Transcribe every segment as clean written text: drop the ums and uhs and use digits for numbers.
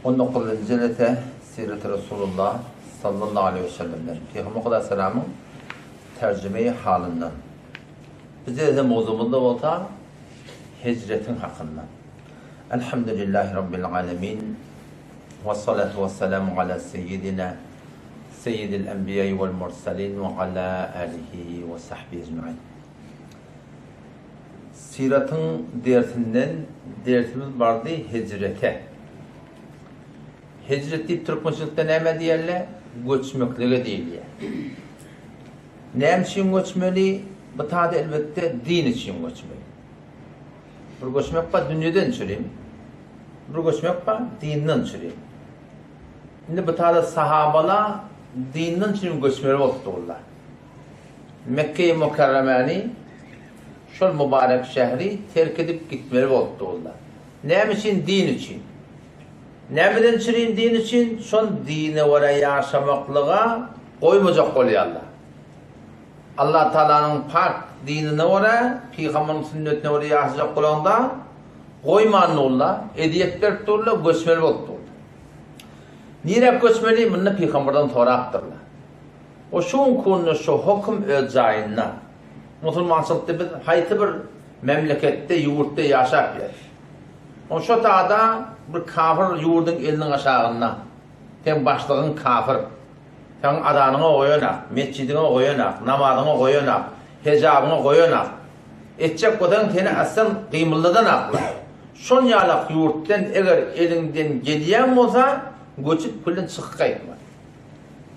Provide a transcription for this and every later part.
19. cilete Siret-i Resulullah sallallahu aleyhi ve sellem'den Peygamber Aleyhisselam'ın tercüme-i halinden. Bize de mevzumunda olsa hicretin hakkında. Elhamdülillahi Rabbil alemin. Ve salatu ve selamu ala seyyidina seyyidil enbiyayı vel mursalin ve ala alihi ve sahbihi ecmaîn. Siretin dersinden dersimiz vardı hicrete. Hicret deyip Türkmençilikte neme diyerler? Göçmekliğe değil ya. Nem için göçmeli? Bu tadı elbette din için göçmeli. Bir göçmek var dünyadan çüreyim. Bir göçmek var dinden çüreyim. Şimdi bu tadı sahabalar dinden çüreyim göçmeli oldular. Mekke-i Mukarremeni şol mübarek şehri terk edip gitmeli oldular. Nem için? Din için. Nemeden çüreyim din için? Son dine vara yaşamaklığa koymayacak oluyorlar. Allah Teala'nın pak dinine vara, Peygamber'in sünnetine vara yaşayacak olanda koymanlı olurlar, ediyet verip dururlar, göçmeli olup dururlar. Niye göçmeli? Bunu Peygamber'den sonra aktarırlar. O şun konu şu hüküm ölçayına, Müslümançılıkta bir hayti bir memlekette, yurtta yaşayıp yer. O şu taada bir kafir yurdun elinin aşağına, sen başlığın kafir, sen adanına koyanak, mescidine koyanak, namazına koyanak, hecabına koyanak, etcek kodan seni asıl kıymılıdan akla. Son yalak yurttan eğer elinden geliyen olsa, göçüp kulun çıkayım var.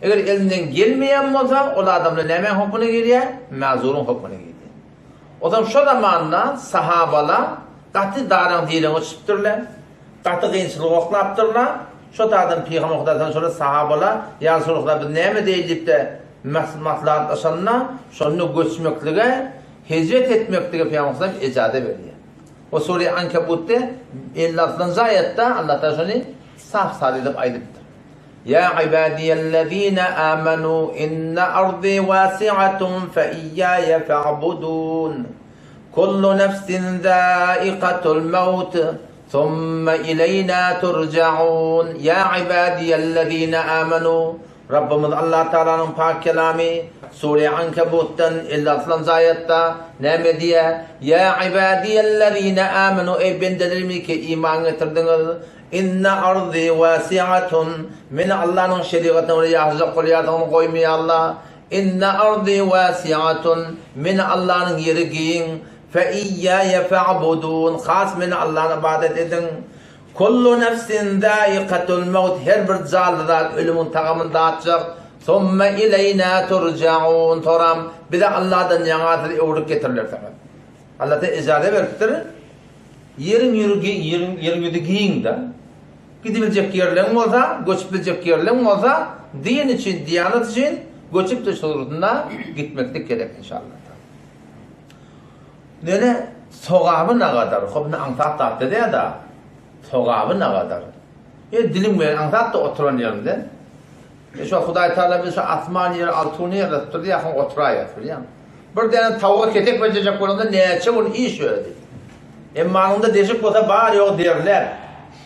Eğer elinden gelmeyen olsa, o adamla nemen hükmüne geliyor, mazurun hükmüne geliyor. O zaman şu zamanla sahabala, katı darang dilini çıptırlar, katı kıyınçılığı oklaptırlar. Şu tadan Peygamber Kudası'ndan sonra sahabalar, ya Resulullah biz neyme deyilip de maslahat aşanına, şunu göçmekliğe, hicret etmekliğe Peygamber Kudası'ndan icade veriyor. O Sure-i Ankebut'ta 56. ayette Allah Teala şunu saf sadedip aydıptır. Ya ibadiyellezine amenu inne ardi vasi'atun fe iyyâye fe'budûn. Kullu nefsin zâikatul mevt. ثُمَّ إِلَيْنَا تُرْجَعُونَ يَا عِبَادِيَ الَّذ۪ينَ آمَنُوا Rabbimiz Allah Teala'nın pak kelami Sure-i Ankebut'tan 56. ayette ne diye? Ya ibadiyellezine amenu ey bendelerimi ki iman getirdiniz. İnne ardı vasi'atun min Allah'ın şeriatını oraya yazıp koyardığını koymuyor Allah. İnne ardı vasi'atun min Allah'ın yeri giyin. فَاِيَّايَ فَعْبُدُونَ Khas min Allah'ın ibadet edin. Kullu nefsin zâikatul mevt her bir canlılar ölümün takamını dağıtacak. ثُمَّ اِلَيْنَا تُرْجَعُونَ Toram bir de Allah'tan yanadır uğruk getirirler fakat. Allah da icade veriptir. Yerin yürü giyin de. Gidibilecek yerlerin olsa, göçübilecek yerlerin olsa, din için, diyanet için göçüp de şurutunda gitmeklik gerek inşallah. Nene sogabı ne kadar? Hopna antat tattı diye da sogabı ne kadar? Dilim böyle antat da oturan yerinde. Şu Huday Teala bir şu asman yer altını yer tuttu diye yakın oturaya biliyor musun? Bir tane tavuğa ketek verecek olanda neyse bunu iyi söyledi. Emanında değişik olsa bağır yok derler.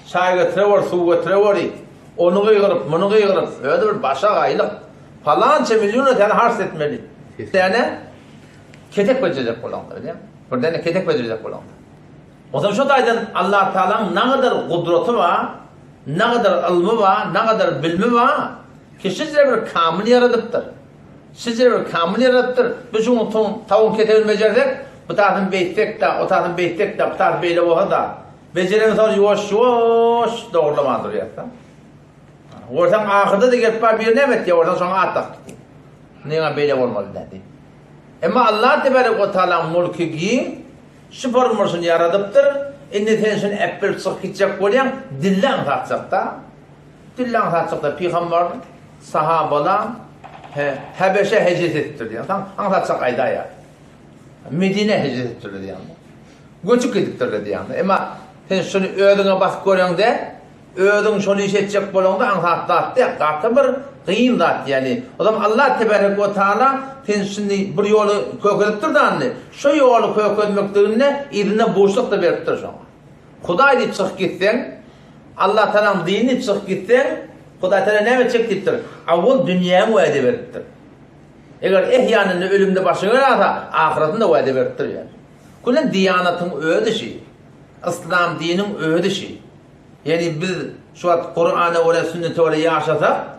Çay götürüyor, su götürüyor. Onu kıyırıp, bunu kıyırıp. Öyle bir başa aylık. Falanca milyonu tane harç etmeli. Yani ketek verecek olanda biliyor musun? Buradan ketek verecek olan. O zaman şu daydan Allah Teala'nın ne kadar kudreti var, ne kadar ilmi var, ne kadar bilmi var ki sizlere bir kamil yaratıptır. Sizlere bir kamil yaratıptır. Biz onu tavuğun keteğini becerdek, bu tarafın beytek de, o tarafın beytek de, bu tarafın beyle oha da. Beceremiz sonra yuvaş doğrulamadır ya. Oradan ahırda da gelip var bir nemet ya, oradan sonra atak. Neyine beyle olmalı dedi. Ama Allah Tebarek ve Teala'nın mülkü giyin, süpürmürsün yaratıptır, inni tensin eppil çık gidecek olayan, dillen tatacak da, Peygamber, sahabalar, Habeşe hicret ettir diye, anlatacak ayda ya. Medine hicret ettir diye, göçük edittir diye. Ama sen şunu ödüne bak görüyorsun de, ödün şunu iş edecek bolanda anlattı diye, katı bir kıyın zat yani. O zaman Allah Tebarek ve Teala sen şimdi bir yolu kökülüptür de anne. Şu yolu kökülmektiğine irine boşluk da veriptir sonra. Huday deyip çık gitsen, Allah Teala'nın dinini çıkıp gitsen, Huday Teala ne edecek deyiptir? Avval dünyaya vade veriptir. Eğer ehyanını ölümde başına alsa, ahiretinde vade veriptir yani. Kulun diyanatın öğüdü şey. İslam dinin öğüdü şey. Yani biz şu an Kur'an'a oraya sünnete oraya yaşasak,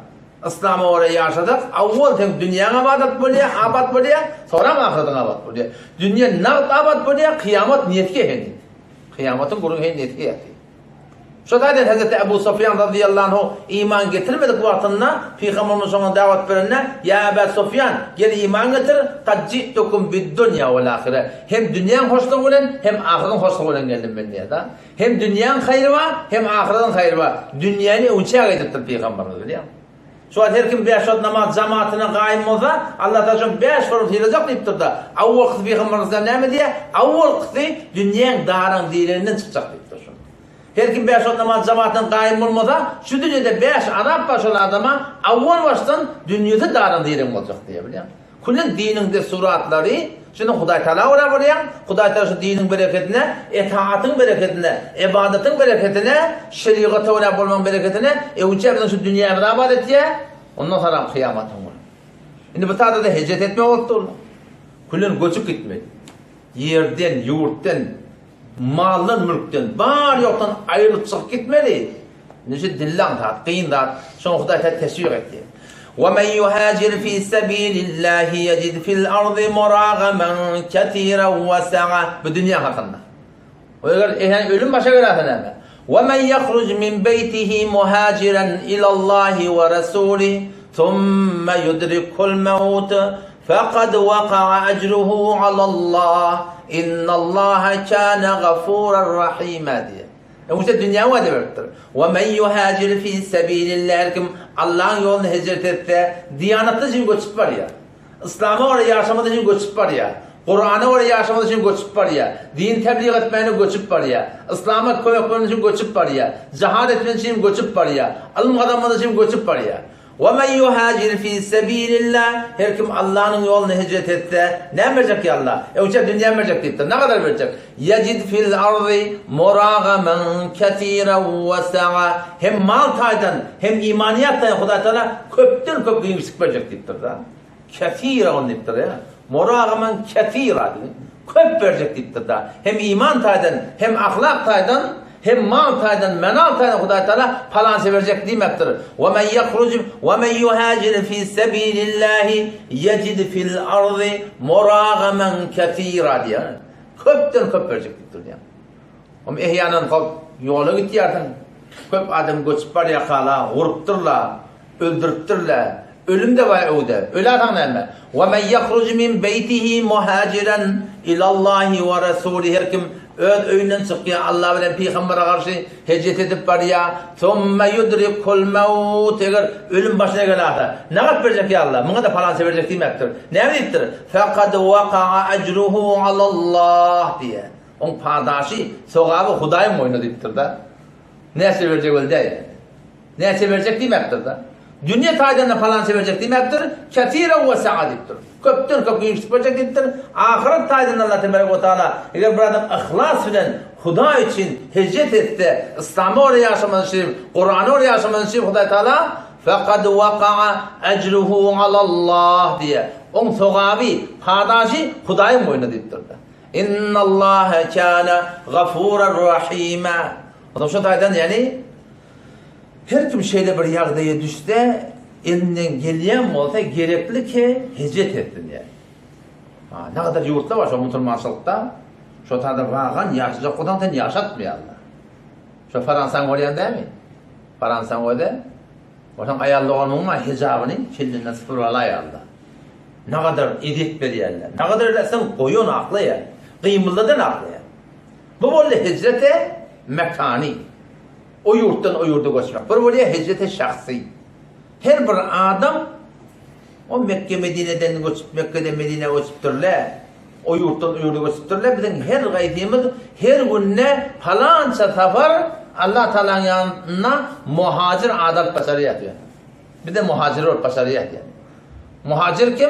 İslam'a oraya yaşasak, avval tek dünyana abadat boluyor, abad boluyor, sonra mı ahiretin abad boluyor? Dünya nağıt abad boluyor, kıyamet niyetke henid. Kıyametin kurun henid niyetke yatıyor. Şu da Hazreti Ebu Sufyan radıyallahu anh iman getirmedik vaktinde Peygamberimiz ona davet verenler ya Ebu Sufyan gel iman getir tacci'tukum bid dunya vel ahire. Hem dünyanın hoşluğu olan hem ahiretin hoşluğu olan geldim ben diye da. Hem dünyanın hayrı var hem ahiretin hayrı var. Dünyanı uçağa getirtir Peygamberimiz biliyor musun? Şu an her kim 5 vakit namaz cemaatine kaim olsa Allah Teala 5 farz kılacak deyip durdu. Avval kısı Peygamberimizden ne mi diye? Avval kısı dünyanın darın dilerinden çıkacak deyip durdu. Her kim 5 vakit namaz cemaatine kaim olmasa şu dünyada 5 Arap başlı adama avval baştan dünyada darın dilerim olacak diye biliyor musun? Kulun dininde suratları şimdi Huday Teala oraya Huday Teala şu dinin bereketine, itaatın bereketine, ibadetin bereketine, şeriatı oraya bulmanın bereketine, uçaktan şu dünyaya ibadet ya, ondan sonra kıyametin var. Şimdi bu tarzda da hicret etme oldu. Kulun göçüp gitmedi. Yerden, yurttan, maldan, mülkten, var yoktan ayrılıp çıkıp gitmedi. Nece dillan taat, kıyın taat, sonra Huday Teala teşvik etti. وَمَنْ يُهَاجِرْ فِي سَب۪يلِ اللّٰهِ يَجِدْ فِي الْأَرْضِ مُرَاغَمًا كَثِيرًا وَسَعًا Bu dünya hakkında. Yani ölüm başa göre efendim. وَمَنْ يَخْرُجْ مِنْ بَيْتِهِ مُهَاجِرًا إِلَى اللّٰهِ وَرَسُولِهِ ثُمَّ يُدْرِكُ الْمَوْتَ فَقَدْ وَقَعَ أَجْرُهُ عَلَى اللّٰهِ اِنَّ اللّٰهَ كَانَ غَفُورًا رَحِيمًا diye. İşte dünya vaadi veriptir. وَمَنْ يُهَاجِرْ فِي سَب۪يلِ اللّٰهِ Kim Allah'ın yolunu hicret etti, diyanatlı için göçüp var ya, İslam'a oraya yaşamadığı için göçüp var ya, Kur'an'a oraya yaşamadığı için göçüp var ya, din tebliğ etmeyene göçüp var ya, İslam'a koymak için göçüp var ya, cihad etmek için göçüp var ya, alım kazanmak için göçüp var ya. وَمَنْ يُهَاجِرْ فِي سَب۪يلِ اللّٰهِ Her kim Allah'ın yolunu hicret etti, ne verecek ya Allah? Uçak dünya verecek deyip ne kadar verecek? يَجِدْ فِي الْأَرْضِ مُرَاغَمًا كَثِيرًا وَسَعًا Hem mal taydan hem imaniyat taydan Huday Teala köpten köp kıyımsık verecek deyip da. Kethira onu deyip ya. Muragaman kethira köp verecek deyip da. Hem iman taydan hem ahlak taydan hem mal taydan, menal taydan Huday Teala falan verecek demektir. وَمَنْ يَخْرُجُ وَمَنْ يُهَاجِرْ فِي سَب۪يلِ اللّٰهِ يَجِدْ فِي الْأَرْضِ مُرَاغَمًا كَثِيرًا diye. Köpten köp verecek deyip ya. Ama ehyanın yolu gitti yerden. Köp adam göçüp var ya kala, vurupturlar, öldürüpturlar. Ölüm de var öde. Öyle adam neyme. وَمَنْ يَخْرُجُ مِنْ بَيْتِهِ مُهَاجِرًا اِلَى اللّٰهِ وَرَسُولِهِ Her kim öğünden çıkıyor Allah ve Peygamber'e karşı hicret edip var ya ثُمَّ يُدْرِكُ الْمَوْتِ Eğer ölüm başına gelirse ne kadar verecek ya Allah? Buna da falan verecek demektir. Ne deyiptir? فَقَدْ وَقَعَ أَجْرُهُ عَلَى اللّٰهِ diye. Onun padaşı, soğabı Huday'ın oyunu deyiptir da. Neyse verecek öyle değil. Neyse verecek demektir da. Dünya taydanına falan verecek demektir. Kethira ve saadettir. Köpten köp yüksek verecek demektir. Ahiret taydanına Allah Teala eğer buradan ihlas bilen Huda için hicret etti, İslam'ı oraya yaşaması için, Kur'an'ı oraya yaşaması için Huday Teala فَقَدْ وَقَعَ اَجْرُهُ عَلَى اللّٰهِ diye. Onun soğabı, padaşı Huday'ın boyuna deyiptir da. اِنَّ اللّٰهَ كَانَ غَفُورًا رَحِيمًا O da şu taydan yani her kim şeyde bir yağdaya düşse elinden geleyen olsa gerekli ki hicret ettin yani. Ne kadar yurtlar var şu mutlulmançılıkta. Şu tarzda vagan yaşayacak odan yaşatmıyor Allah. Şu Fransa'nın oraya değil mi? Fransa'nın orada. Oradan ayarlı olmanın hicabını kendinden sıfırlalay Allah. Ne kadar edip veriyorlar. Ne kadar edersen koyun aklı ya. Kıymıldadın aklı ya. Bu böyle hicrete mekani. O yurttan o yurda koşmak. Bu böyle hicrete şahsi. Her bir adam o Mekke Medine'den koşup Mekke'den Medine'ye koşupturlar. O yurttan o yurda koşupturlar. Bizim her gaydimiz her günne falanca safar Allah Teala'nın yanına muhacir adat başarıyat yani. Bir de muhacir ol başarıyat yani. Muhacir kim?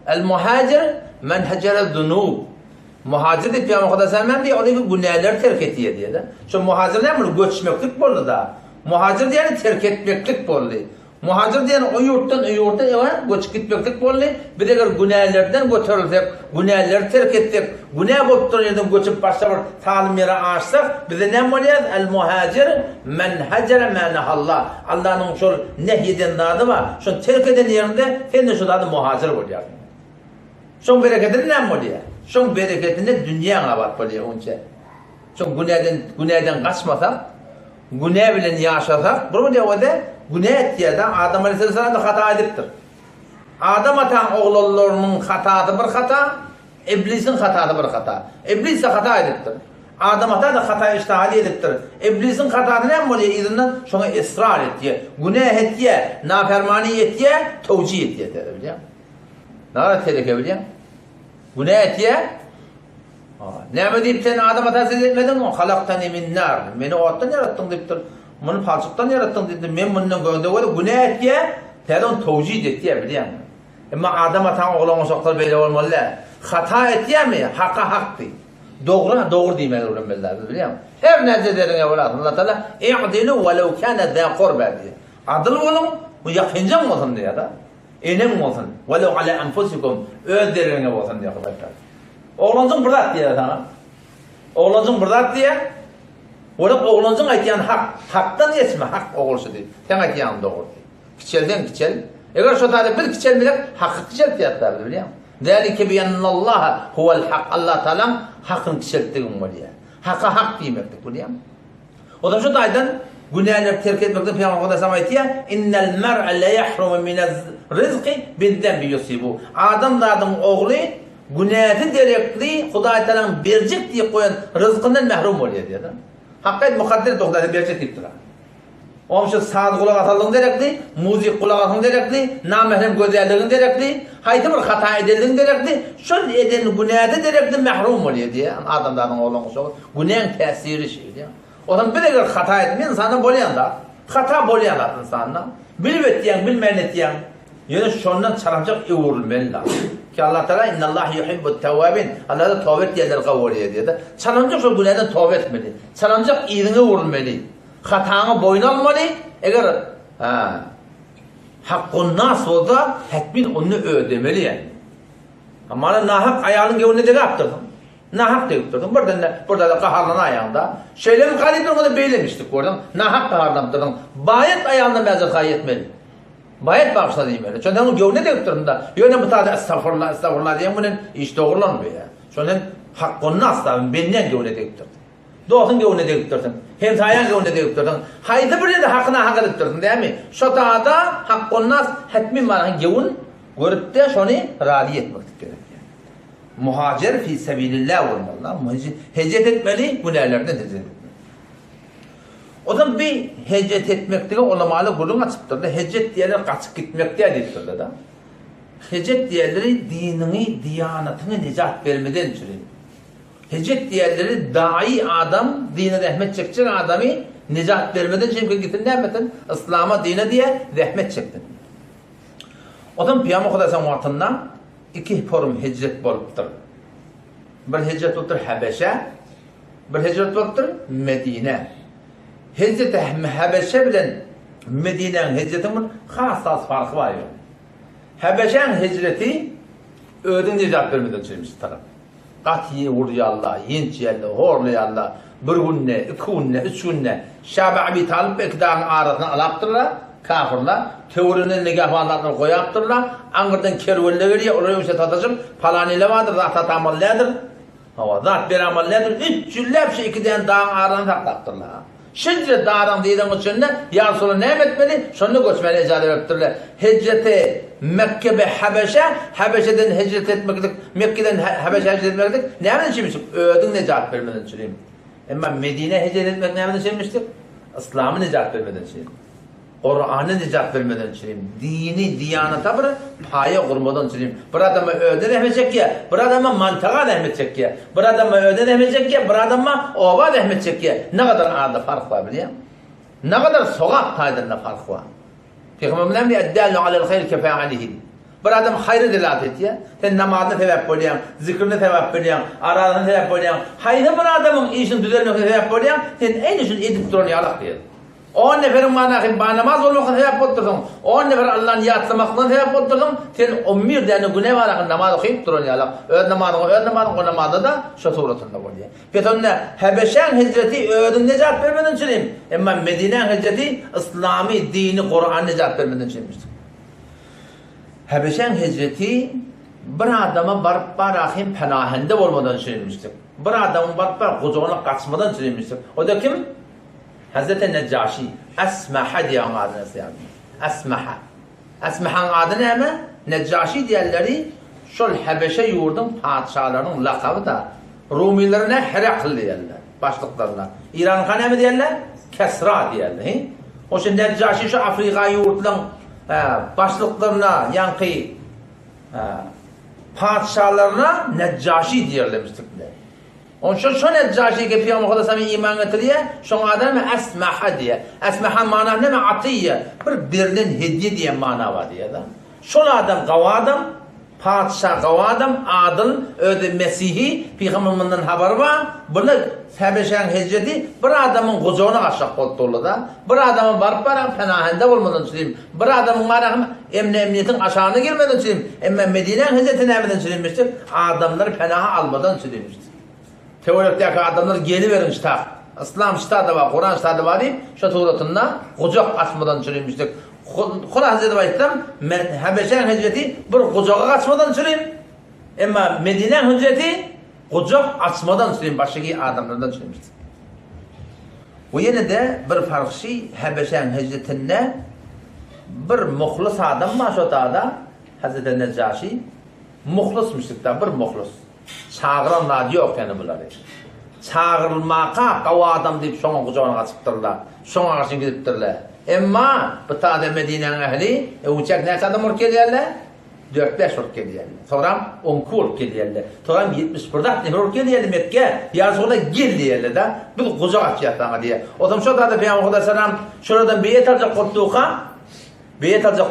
El muhacir men hacerel dunub. Muhacir de Peygamber Aleyhisselam diye onu günahları terk ettiği diye de. Şu muhacir ne mi? Göçmeklik buldu da. Muhacir diyeni terk etmeklik bolly. Muhacir diyen o yurtdan yurta göçüp gitmeklik bolly. Bir de günahlardan götürülsek, günahları terk etsek, günah bolup durýardan göçüp başga bir talim ýere açsak, bize näme bolýar? El muhacir men hajara ma nahallah. Allah'ın şol nehyeden adı var. Şol terk eden ýerinde sen de şol adı muhacir bolýar. Şol bereketini näme bolýar? Şol bereketini dünýä abat bolýar onça. Şol günahdan kaçmasak, günah bilen yaşasak, bu ne o da günah etdiýärde Adam aleyhisselam da hata edipdir. Adam atan oğullarının hatadı bir hata, İblisin hatadı bir hata. İblis de hata edipdir. Adam ata da hata iştihadi edipdir. İblisin hatadı näme bolýar? İzinden şoňa israr etdiýär. Günah etdiýär, nafermani etdiýär, tawjih etdiýär bilýär. Näme tereke bilýär? Günah etdiýär. Näme diýip sen adam atası etmedin mi? Halaktani min nar. Meni otdan yaratdyň diýipdir. Muny palçykdan yaratdyň diýdi. Men bundan göňde günah etdiýär, täzeden tawjih etdiýär bilýärmi? Emma adam atan oğlan şoklar beýle bolmaly. Hata etdiýärmi? Hakka hakdy. Dogry, dogry diýmeli bilenler bilýärmi? Her näçe derine bolar. Allah Taala i'dilu walau kana za qurba diýär. Adil bolun, bu ýakynjam bolsun diýär da. Enem bolsun. Walau ala anfusikum özlerine bolsun diýär. Oğlancın bırak diye sana. Oğlancın bırak diye. Ola oğlancın aytyan hak. Haktan geçme hak oğulsu diye. Sen aytyan doğru diye. Kiçelden kiçel. Eğer şu tane bir kiçel bilek hakkı kiçel fiyatlar biliyor musun? Zalike bi'annallaha huvel hak. Allah Teala hakkın kiçelttiğin var ya. Hakka hak demektir biliyor musun? O da şu taydan günahları terk etmekten Peygamber Aleyhisselam aytıyor. İnnel mer'e la yahrumu minez rizqi bizden bi yusibu. Adam da adam oğlu günahı derekli Hudaý Teala'nın berjek diye koyan rızkından mahrum bolýar diýär. Hakykat mukadder dogda berjek diýipdir. Oňşa saat kulak ataldyň derekli, muzik kulak ataldyň derekli, namahrem gözelligiň derekli, haýdy bir hata edildiň derekli, şol eden günahı derekli mahrum bolýar diýär. Adamlaryň oğlan şol günahın täsiri şeýdi. Odan bir eger hata etmeýän insana bolýanda, hata bolýar insana. Bilip etdiň, bilmän etdiň, ýöne şondan çaramjak ewrilmeli lazım. Ki Allah Teala innallah yuhibbut tawwabin. Allah da tawbat diýerler kabul ediyor. Çalancak şu günahdan tawbat etmeli. Çalancak ýerine vurulmaly. Hataňy boyun almaly. Eger hakkun nas bolsa hetmin onu ödemeli yani. Ama nahak ayağının gevine de yaptırdım. Nahak da yaptırdım. Burada da kaharlan ayağında. Şeylerin kalibini onu beylemiştik oradan. Nahak kaharlandırdım. Bayet ayağında mezar kayyetmeli. Bayet bağışla deýmeli. Şondan o gövne de yaptırdım da. Yöne bu taada estağfurullah, estağfurullah diýen bunun iş doğrulanmıyor ya. Şondan hakkun nas da benden gövne de yaptırdım. Doğsun gövne de yaptırdım. Hem sayan gövne de yaptırdım. Haydi bir de hakkına hak ettirdim değil mi? Şu taada hakkun nas hetmin var. Gevun görüp de şonu radi etmek gerek. Muhacir fi sebilillah olmalı. Hicret etmeli, günahlardan hicret etmeli. O zaman bir hicret etmekte olamalı gurun açıptır da hicret diğerleri kaçıp gitmekte ediptir da. Hicret diğerleri dinini, diyanetini necat vermeden sürüyor. Hicret diğerleri dahi adam, dine rahmet çekecek adamı necat vermeden çünkü gittin ne yapmadın? İslam'a, dine diye rahmet çektin. O zaman Peygamber Aleyhisselam vaktinde iki forum hicret bolupdur. Bir hicret olupdur Habeşe, bir hicret olupdur Medine. Hicret Habeşe bilen Medine'nin hicretinin hassas farkı var. Habeşe'nin hicreti ödün necat vermeden çekmiş taraf. Qatiye vuruyallar, yençiyallar, horlayallar, bir günne, iki günne, üç günne, Şabi Abi Talib iktidarın arasına alaptırlar, kafirlar, teorinin negahvanlarını koyaptırlar, angırdan kervelle veriyor, oraya uçta tataşıp, palaniyle vardır, zat amalliyadır, zat bir amalliyadır, 3 yıllar şey ikiden dağın arasını taklaptırlar. Şimdi dağdan deyden içinde, ya sonra ne etmeli? Şunu göçmeli icade ettirler. Hicreti Mekke ve Habeşe, Habeşe'den hicret etmektik, Mekke'den Habeşe hicret etmektik. Ne yapın içmiştik? Ödün necat vermeden çüreyim. Ama Medine hicret etmek ne yapın içmiştik? İslam'ı necat vermeden çüreyim. Kur'an'ı necat vermeden çüreyim. Dini, diyanete bir paya kurmadan çüreyim. Bir adama ödün rahmet ya, bir adama mantığa rahmet ya, bir adama ödün rahmet ya, bir adama ova rahmet ya. Ne kadar arada fark var biliyor musun? Ne kadar sokak taydında fark var. Peygamber'in emri eddâlu alel hayr kefâ'alihi. Bir adam hayrı dilat et ya. Sen namazını tevap bolyan, zikrini tevap bolyan, aradını tevap bolyan. Hayrı bir adamın işini düzelmekle tevap bolyan. Sen en işini edip duran yalak diyor. 10 neferin manahim namaz olmaktan sebep oldurdun. 10 nefer Allah'ın yatlamaktan sebep oldurdun. Sen 11 tane güne var namaz okuyup durun ya. Öz namazın da şu suratında oluyor. Betonda Habeşan hicreti ödün necat vermeden çüreyim. Ama Medine hicreti İslami dini Kur'an necat vermeden çüreymiştir. Habeşan hicreti bir adama barıp barahim penahende olmadan çüreymiştir. Bir adamın barıp kucağına kaçmadan çüreymiştir. O da kim? Hazreti Neccaşi Esmaha diye adını sayardı. Esmaha. Esmaha'nın adı ne mi? Neccaşi diğerleri şol Habeşe yurdun padişahlarının lakabı da Rumilerine Herakl diyorlar. Başlıklarına. İran Han'a mı diyorlar? Kesra diyorlar. O için Neccaşi şu Afrika yurdunun başlıklarına yankı padişahlarına Neccaşi diyorlarmıştık. Onun için şu Neccaşi ki Peygamber Aleyhisselam'a iman getiriyor, şu adam Esmaha diye. Esmaha mana ne mi? Atiye. Birinin hediye diye mana var diye da. Şu adam kavadım, padişah kavadım, adıl, öde Mesih'i, Peygamber'den haber var. Bunu Habeşan hicreti bir adamın kucağına aşağı koltuğlu da. Bir adamın varıp var, penahende olmadan söyleyeyim. Bir adamın var, emniyetin aşağına girmeden söyleyeyim. Ama Medine hicretine emniyeten söylemiştir. Adamları penaha almadan söylemiştir. Teologdaki adamlar geliverin işte. İslam ştadı var, Kur'an ştadı var deyip şu tuğratında kucak açmadan çürüymüştük. Kula Hazreti Bayit'ten Habeşan hicreti bir kucağa açmadan çürüyüm. Ama Medine hicreti kucak açmadan çürüyüm. Baştaki adamlardan çürüymüştük. Bu yine de bir farklı şey Habeşan hicretinde bir muhlis adam var şu dağda Hazreti Neccaşi. Muhlismiştik da bir muhlis. Çağıranlar yok yani bunları. Çağırılmaka kava adam deyip şona kucağına kaçıptırlar. Şona karşı gidiptirler. Ama bu tane Medine'nin ehli uçak ne kadar mırk ediyorlar? 4-5 mırk ediyorlar. Sonra 10 mırk ediyorlar. Sonra 70-40 mırk ediyorlar Mekke. Yarın sonra gel diyorlar da. Bir kucak açıyatlar diye. O zaman şu da Peygamber Aleyhisselam şuradan beyet alacak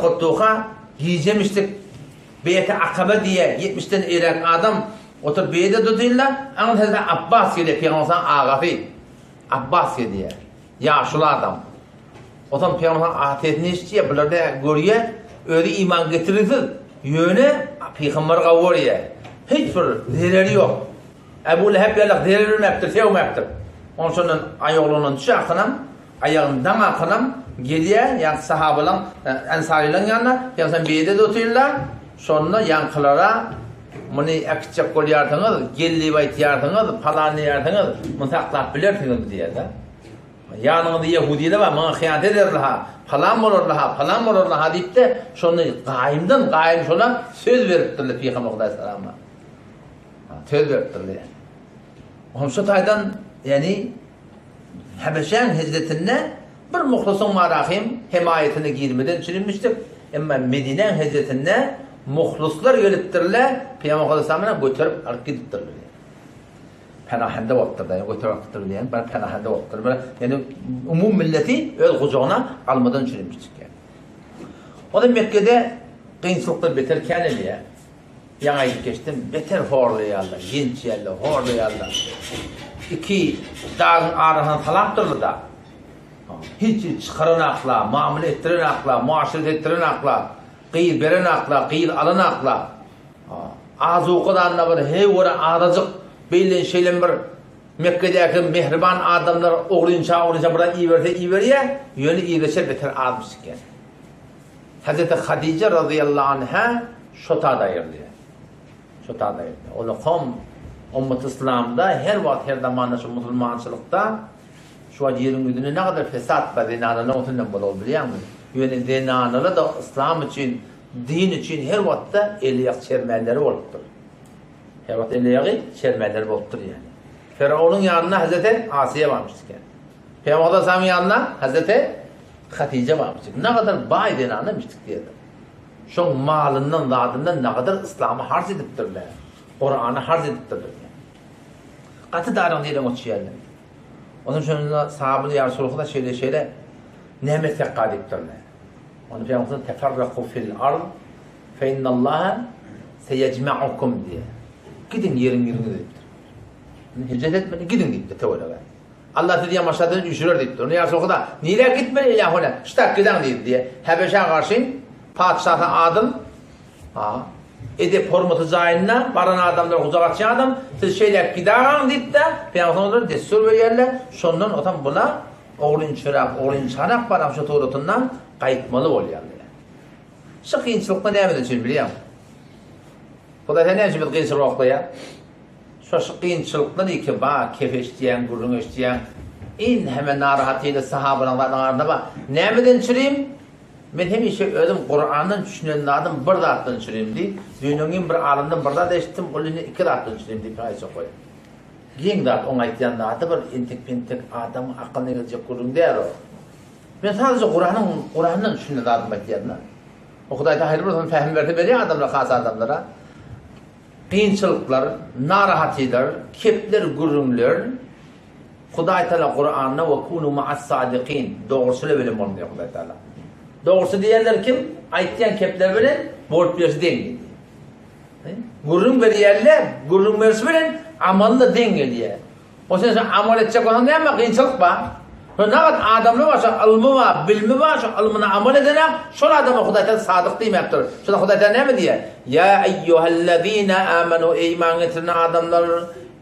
kutluğa giyecemiştik. Beyet-i Akabe diye 70'ten ilerek adam otur beyde tutuyorlar. Ama Hazreti Abbas diye Peygamber'in ağabey. Abbas diye. Yaşlı adam. O zaman Peygamber'in ahiretini istiyor. Bunlar da görüyor. Öyle iman getirirdi. Yöne Peygamber kavuruyor. Hiçbir zereri yok. Ebu Leheb yalak zereri mi yaptır, sevmeyaptır. Onun sonra ayağının düşü akınam. Ayağından akınam. Geliyor. Yani sahabalan, ensarilerin yanına. Peygamber'in beyde tutuyorlar. Sonra yankılara bunu ekçek kol yardınız, gelli bayt yardınız, palanı yardınız, mıntaklap bilirsiniz diye de. Yanında Yahudi de var, bana hıyanet ederler, falan olurlar deyip de şunu kaim şuna söz veriptirler Peygamber Aleyhisselam'a. Söz veriptirler. Onun şu taydan yani Habeşan hicretine bir muhlisun marahim himayetine girmeden çürünmüştür. Ama Medine hicretine muhlislar geliptirler, Peygamber Aleyhisselam'a götürüp alıp gidiptirler. Penahende olupturlar, yani götürüp gidiptirler, yani ben penahende olupturlar. Yani umum milleti öyle kucağına almadan çürümüştük yani. O da Mekke'de kıyınçılıklar beterken eliye, yana geçtim, beter horlayarlar, genç yerler, horlayarlar. İki dağın ağrına talaktırlar da, hiç çıkaran akla, muamele ettiren akla, muaşeret ettiren akla, qıyıl beren akla, qıyıl alan akla. Ağzı o kadarına bir hey vura ağracık belli şeylen bir Mekke'deki mehriban adamlar oğlunca buradan iyi veriyor, yönü iyileşir beter ağzmıştık yani. Hazreti Hadice radıyallahu anh'a şota dayırdı. O da kom Ummet İslam'da her vakit her zamanda şu Müslümançılıkta şu an yerin güdüne ne kadar fesat var zinanına otundan bol biliyor musun? Yani zinanına da İslam için, din için her vakitte eliyak çermeleri oluptur. Her vakit eliyak çermeleri oluptur yani. Firavun'un yanına Hazreti Asiye varmıştık yani. Peygamber Aleyhisselam'ın yanına Hazreti Hatice varmıştık. Ne kadar bay zinanımıştık diye de. Şu malından, zadından ne kadar İslam'ı harc ediptirler. Kur'an'ı harc ediptirler yani. Katı darın diyelim o çiğerler. Onun için sahabını ya Resulullah da şeyle nimet tekkad ettirler. Onu Peygamber'in teferraku fil ard fe innallaha seyecma'ukum diye. Gidin yerin deyiptir. Hicret etmedi, gidin deyiptir teolara. Allah dedi ya maşadan düşürür dedi. Onu yarısı okuda. Niye gitmeli ilahına? İşte giden dedi diye. Habeşe karşı padişahın adım. Edip hormatı zayinle baran adamlar uzak atacak adam. Siz şeyler giden dedi de Peygamberler destur verirler. Sondan otan buna oğlun çırak, oğlun çanak baram şu tuğrutundan kayıtmalı oluyor. Şu kıyınçılıkta ne yapıyorsun şimdi biliyor musun? Bu da ne için bir kıyınçılık okuyor? Şu kıyınçılıkta değil ki bak kefeş diyen, gurrun diyen in hemen narahatıyla sahabanın arasında bak. Ne yapıyorsun çürüyüm? Ben hemişe ödüm Kur'an'ın düşünen adam bir de attın çürüyüm diye. Dünyanın bir alından bir de değiştim, onu iki de attın çürüyüm diye paylaşa koyuyor. Giyin de on ayetiyen de adı bir intik pintik adamın aklına gelecek gurrun der o. Ben sadece Kur'an'ın düşünen adam ayetiyenler. O kadar da hayır bir fehim verdi veriyor adamlara, khas adamlara. Kıyınçılıklar, narahatılar, kepler, gururlar, Huday Teala Kur'an'na ve kunu ma'as sadiqin. Doğrusuyla bilim olmuyor Huday Teala. Doğrusu diyenler kim? Ayetiyen kepler bilen, borç birisi dengeli. Gururun veriyerler, gururun verisi bilen, amalına dengeli. O yüzden amal edecek olan ne yapmak? Kıyınçılık var. Ne kadar adamlar varsa, ilmi var, bilmi varsa, ilmine amal edene, şöyle adama Huday Teala sadık demektir. Şöyle Huday Teala ne mi diye? Ya eyyühellezine amenu iman getiren adamlar,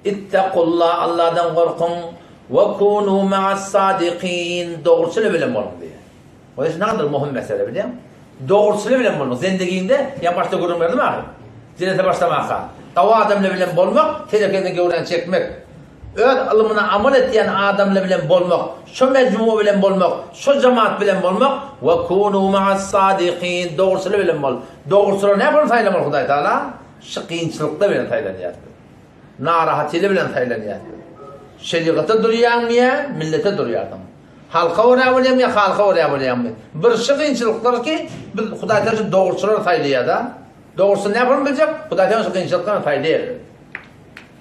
ittakullah Allah'dan korkun, ve kunu ma'as sadiqin. Doğrusuyla bilen olun diye. O yüzden ne kadar mühim mesele biliyor musun? Doğrusuyla bilen olun. Zendegiğinde ya başta gurur verdi mi abi? Cennete başlamaka. Tava adamla bilen bolmak, tehlikeden gövden çekmek. Öz ilmine amal ettiyen adamla bilen bolmak, şu mecmu bilen bolmak, şu cemaat bilen bolmak ve kunu ma'as sadiqin. Doğrusuyla bilen bol. Doğrusuyla ne yapalım taylamal Huday Teala? Şıkıyınçılıkla bilen taylaniyatı. Narahatıyla bilen taylaniyatı. Şeriatı duruyan mı ya? Millete duruyordım. Halka oraya bulayım ya, halka oraya bulayım mı? Bir şıkıyınçılıklar ki Huday Teala doğrusuyla taylıyor da. Doğrusu ne yapalım bilecek? Huday Teala şıkıyınçılıklarına taylıyor.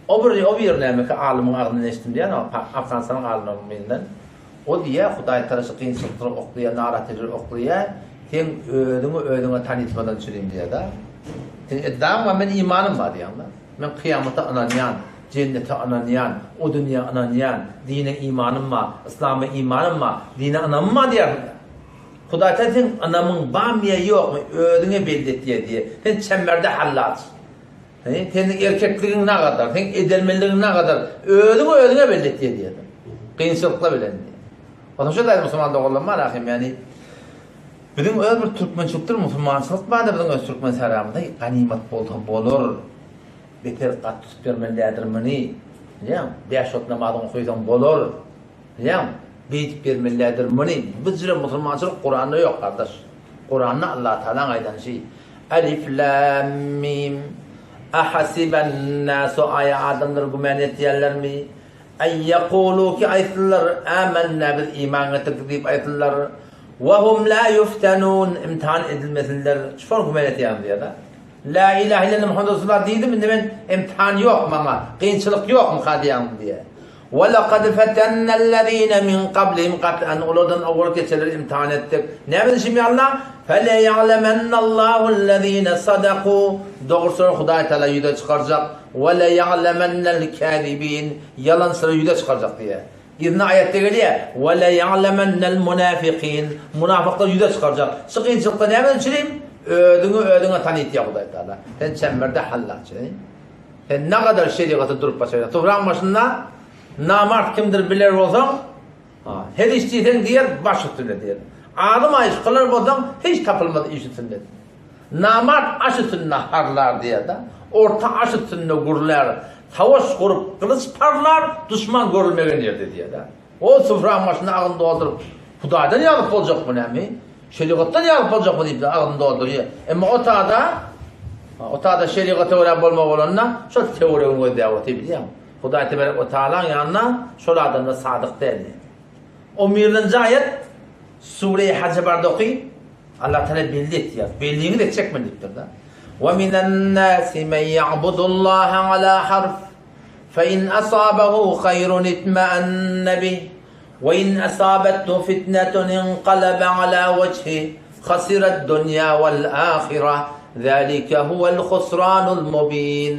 O bir neymek alimin ağzını eşittim diyen o Afganistan'ın aliminden. O diye Huday Teala kıyınçılıkları okuyor, narahatları okuyor. Sen ödünü tanıtmadan süreyim diye da. Sen iddiam var, ben imanım var diyen da. Ben kıyamete ananyan, cennete ananyan, o dünya ananyan, dine imanım var, İslam'a imanım var, dine anamım var diye. Huday Teala sen anamın bamiye yok mu, ödünü belli diye. Sen çemberde hallat. Senin erkekliğin ne kadar, senin edelmeliğin ne kadar, ödüne belli diye. Kıyınçılıkla bilen diye. Onun için de Müslüman'da olma rahim yani. Bizim öyle bir Türkmençiliktir, Müslümançılık var da bizim öz Türkmen seramında ganimet bolur. Beter kat tutup vermelidir mini. Beş ot namazını okuysan bolur. Beytip vermelidir mini. Bizce Müslümançılık Kur'an'da yok kardeş. Kur'an'da Allah Teala'nın aydan şey. Elif, lam, mim. Ahasiben nasu aya adamlar gümen ettiler mi? Ay yekulu ki ayetler amennâ bil iman ettik deyip ayetler ve hum la yuftanun imtihan edilmesinler. Şoför gümen ettiler diye da. La ilahe illallah Muhammed Resulullah dedim mi? Ben imtihan yok ama kıyınçılık yok mu kadiyan diye. Ve lekad fetennellezîne min qablihim kat'an uludan avur geçerler imtihan ettik. Ne yapın şimdi Allah? Fele ya'lemennallâhu'llezîne sadakû. Doğrusunu Huday Teala yüze çıkaracak. Ve le ya'lemennel kâzibîn. Yalan sıra yüze çıkaracak diye. Yine ayette geliyor. Ve le ya'lemennel münâfikîn. Münafıklar yüze çıkaracak. Sıkıyınçılıkta ne yapın çireyim? Ödüne tanıyt ya Huday Teala. Sen çemberde hallat çireyim. Sen ne kadar şeriatı durup başlayacak. Toprağın başında namart kimdir bilir olsam, her işçiysen diyer, baş üstüne diyer. Adım ayış kılar olsam, hiç tapılmadı iş üstünde. Namart aş üstünde harlar diye de, orta aş üstünde gururlar, savaş kurup kılıç parlar, düşman görülmeyen yerde diye de. O sıfırın başında ağını doldurup, Huday'dan yanıp olacak bu ne mi? Şeriattan yanıp olacak bu deyip de ağını dolduruyor. Ama o tağda şeriatı öğrenip olmak olanına, şu teoriye davet ediyor. Huday Teala'nın yanına şöyle adamda sadık derdi. O 20. ayet Sure-i Hacc'a barda okuyun. Allah Teala belli etti ya. Belliğini de çekmediktir da. وَمِنَ النَّاسِ مَنْ يَعْبُدُ اللّٰهَ عَلَى حَرْفٍ فَاِنْ أَصَابَهُ خَيْرٌ اطْمَأَنَّ بِهِ وَاِنْ أَصَابَتْهُ فِتْنَةٌ انْقَلَبَ عَلَى وَجْهِهِ خَسِرَ الدُّنْيَا وَالْآخِرَةَ ذَلِكَ هُوَ الْخُسْرَانُ الْمُبِينُ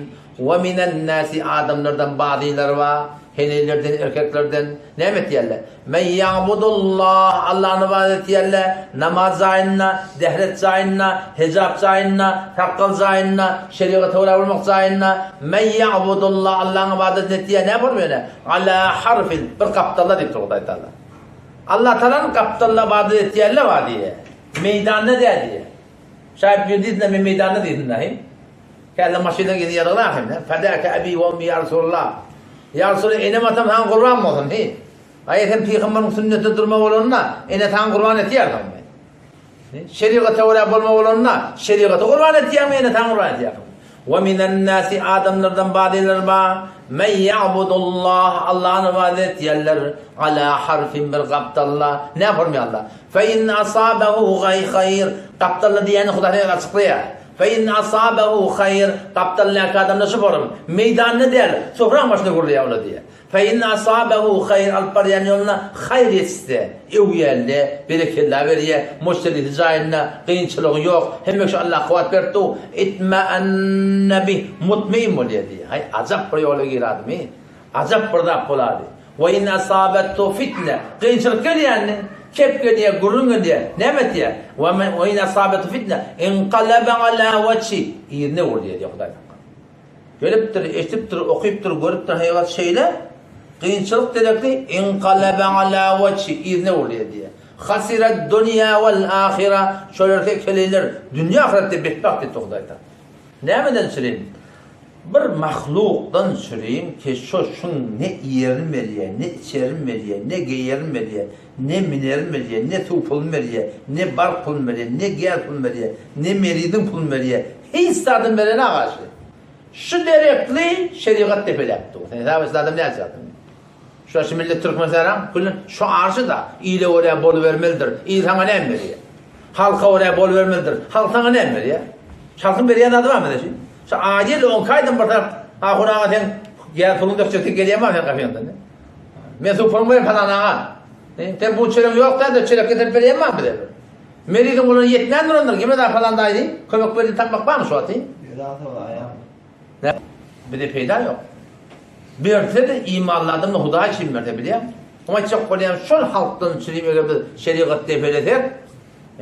وَمِنَ النَّاسِ adamlardan bazıları var. Henilerden, erkeklerden nemet yerler. Men ya'budullah Allah'ın ibadet yerler. Namaz zayinna, dehret zayinna, hicab zayinna, takkal zayinna, şeriata uğramak zayinna. Men ya'budullah Allah'ın ibadet ettiği ne yapar böyle? Ala harfin bir kaptalla deyip Huday Teala. Allah Teala'nın kaptalla ibadet ettiği yerler var diye. Meydanına der diye. Şayet bir dedin de meydanına dedin dahi. Kelle maşıyla gidiyor Allah'ım. Fedâke ebi ve ummi ya Resulullah. Ya Resulullah enem atam tan kurban mı olsun? Ayetem peygamberin sünneti durma olunna ene tan kurban et yardım ben. Şeriata uğra bulma olunna şeriata kurban et yardım ene tan kurban et yardım. Ve minen nasi adamlardan badiler ba men ya'budullah Allah'ın ibadet yerler ala harfin bir kaptallah ne yapar mı Allah? Fe in asabehu hayr kaptallah diyeni Hudaýa açıklıyor. Fe in asabehu hayr kaptallah adam nasıl varım meydanını der sofra başına kuruluyor öyle diye. Fe in asabehu hayr alpar yani yoluna hayır etse evyelde bereketli veriye müşteri ticaretine kıyınçılığı yok hem şu Allah kuvvet verdi itma'anne bi mutmain oluyor diye. Hay azap bir yola giradi mi? Azap bir da poladı. Ve in asabettu fitne kıyınçılık geliyor yani. Kepke diye, gurunga diye, nemet diye. Ve in asabettu fitne inqalabe ala vechi. İğne vur diye Hudaý. Geliptir, eşittir, okuyuptur, görüptir hayat şeyler. Kıyınçılık dedekti inqalabe ala vechi. İğne vur diye. Hasiret dünya vel ahire. Şöyle keliler dünya ahirette bitbak dedi Hudaý. Nemeden süreyim? Bir mahluktan süreyim ki şun ne yerim veriye, ne içerim veriye, ne giyerim veriye, ne minerim veriye, ne tupulum veriye, ne bar pulum veriye, ne giyer pulum veriye, ne meridin pulum veriye, hiç istadım verene karşı. Şu derekli şeriat tepelepti. Sen hesap istadım ne yapacaktın? Şu millet Türk mesela, şu arşı da iyile oraya bol vermelidir, iyi sana ne veriye? Halka oraya bol vermelidir, halk sana ne veriye? Halkın veriyen adı var mı da şimdi? Acil on kaydım burada. Ha Kur'an'a sen gel pulun dökecektik geleyemem sen kafayanda. Ben su pulun verim falan ağa. Sen bu çörek yok da çörek getirip vereyemem mi dedi. Meridin kulunu yetmeyen durandır. Kime daha falan daydı? Kömek verdi takmak var mı şu atı? Ne? Bir de peyda yok. Bir de imanladım da Hudaý için verdi biliyor musun? Ama çok kolayım şol halktan süreyim öyle bir şeriat tepeledir.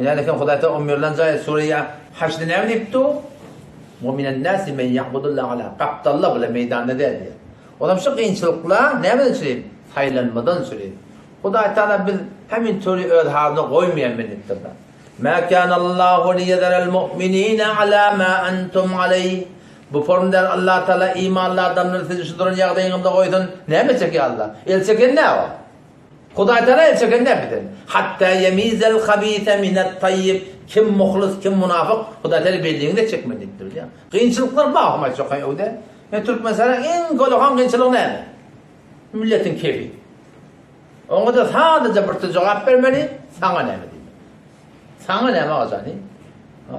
Yani ki Hudaý ta umirlan zay Suriye haşlı ne deyipti o? وَمِنَ النَّاسِ مَنْ يَعْبُدُ اللّٰهَ عَلَى kaptallah bile meydanda der diye. Adam şu kıyınçılıkla ne süreyim? Haylanmadan süreyim. Hudaý Teala biz hemin türlü özharını koymayan minnettirler. مَا كَانَ اللّٰهُ لِيَذَرَ الْمُؤْمِنِينَ عَلَى مَا أَنْتُمْ عَلَيْهِ Bu formda Allah Teala imanlı adamları sizi şu durun yağdayınımda koydun. Ne mi çekiyor Allah? El çeken ne var? Hudaý Teala el çeken ne bilir? Hatta yemizel habite minet tayyib. Kim muhlis, kim münafık, Hudaý Teala belliğini de çekmediktir. Kıyınçılıklar bakma çok öyle. Türk mesela en kolakan kıyınçılığı ne? Milletin keyfi. Ona da sadece bir cevap vermeli, sana ne mi diyeyim? Sana ne mi olacak?